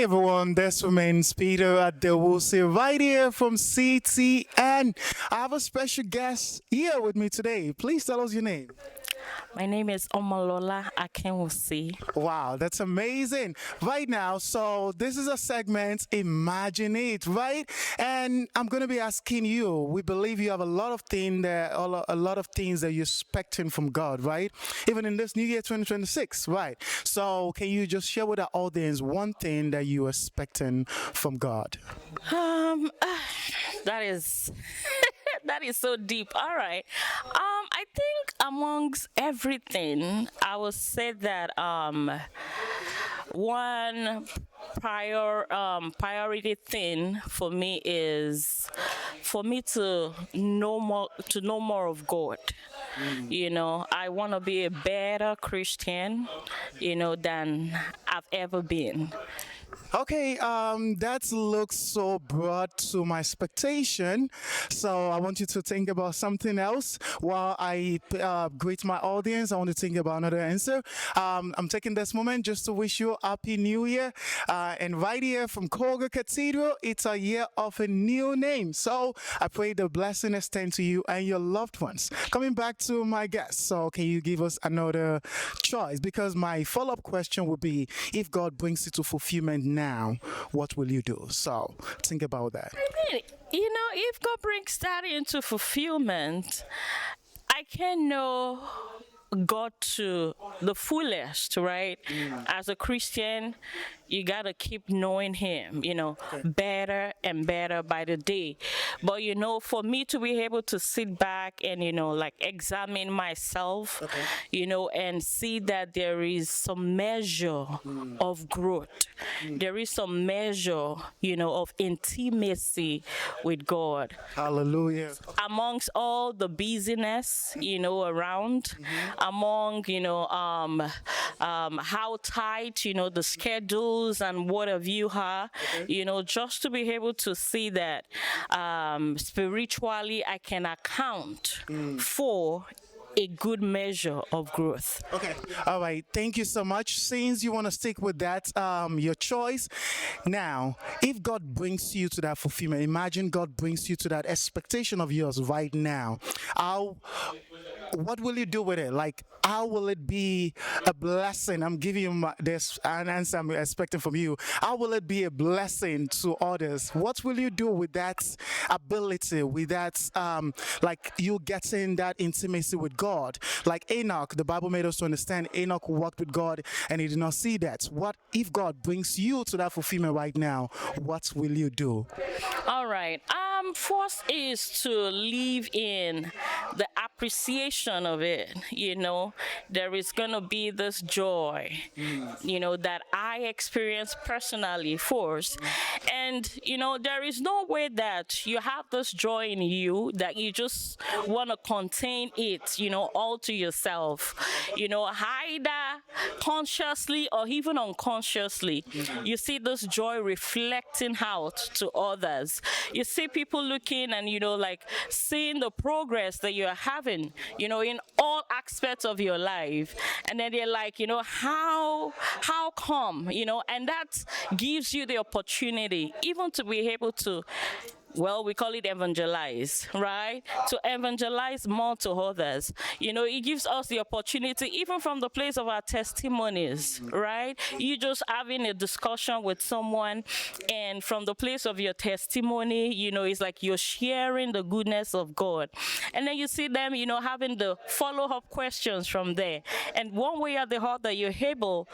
everyone, this remains Peter at the Woosie right here from CTN. I have a special guest here with me today. Please tell us your name. My name is Omolola Akinwusi. Wow, that's amazing. Right now, so this is a segment, Imagine It, right? And I'm going to be asking you, we believe you have a lot of things that, a lot of things that you're expecting from God, right? Even in this new year 2026, right? So can you just share with our audience one thing that you're expecting from God? Um, that is that is so deep. All right. I think amongst everything, I would say that one priority thing for me is for me to know more of God. I want to be a better Christian, than I've ever been. Okay, that looks so broad to my expectation. So I want you to think about something else while I greet my audience. I want to think about another answer. I'm taking this moment just to wish you a happy new year. And right here from COGA Cathedral, it's a year of a new name. So I pray the blessing extend to you and your loved ones. Coming back to my guest, so can you give us another choice? Because my follow-up question would be, if God brings you to fulfillment now, what will you do? So think about that. If God brings that into fulfillment, I can know God to the fullest, right? As a Christian, you gotta keep knowing Him, better and better by the day. But for me to be able to sit back and like examine myself, and see that there is some measure of growth, there is some measure, of intimacy with God. Hallelujah. Amongst all the busyness, around, among, how tight, the schedules and what have you are, just to be able to see that spiritually I can account for a good measure of growth. Okay. All right. Thank you so much. Since you want to stick with that, your choice. Now, if God brings you to that fulfillment, imagine God brings you to that expectation of yours right now. What will you do with it? Like, how will it be a blessing? I'm giving you this an answer I'm expecting from you. How will it be a blessing to others? What will you do with that ability, with that, like you getting that intimacy with God? Like Enoch, the Bible made us to understand Enoch walked with God and he did not see that. What if God brings you to that fulfillment right now? What will you do? All right. First is to live in the appreciation of it. There is gonna be this joy, that I experience personally first. And there is no way that you have this joy in you that you just want to contain it, all to yourself. Either consciously or even unconsciously, you see this joy reflecting out to others. You see people looking and like seeing the progress that you're having, in all aspects of your life, and then they're like, how come, and that gives you the opportunity even to be able to, well, we call it evangelize, right? To evangelize more to others. It gives us the opportunity, even from the place of our testimonies, right? You just having a discussion with someone, and from the place of your testimony, it's like you're sharing the goodness of God. And then you see them, having the follow-up questions from there. And one way or the other, you're able,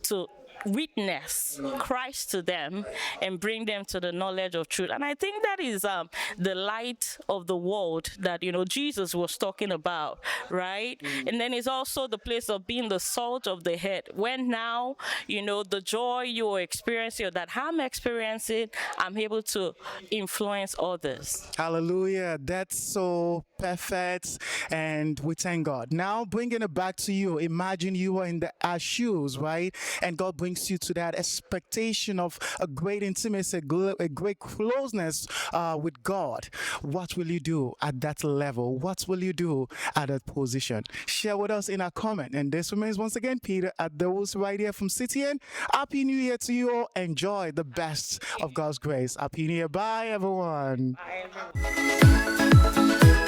to witness Christ to them and bring them to the knowledge of truth. And I think that is the light of the world that Jesus was talking about, right? And then it's also the place of being the salt of the head. When now the joy you're experiencing, or that I'm experiencing, I'm able to influence others. Hallelujah. That's so perfect. And we thank God. Now, bringing it back to you. Imagine you are in our shoes, right? And God brings brings you to that expectation of a great intimacy, a great closeness with God, what will you do at that level? What will you do at that position? Share with us in a comment. And this remains once again Peter at those right here from CTN. Happy New Year to you all. Enjoy the best of God's grace. Happy New Year. Bye, everyone. Bye, everyone.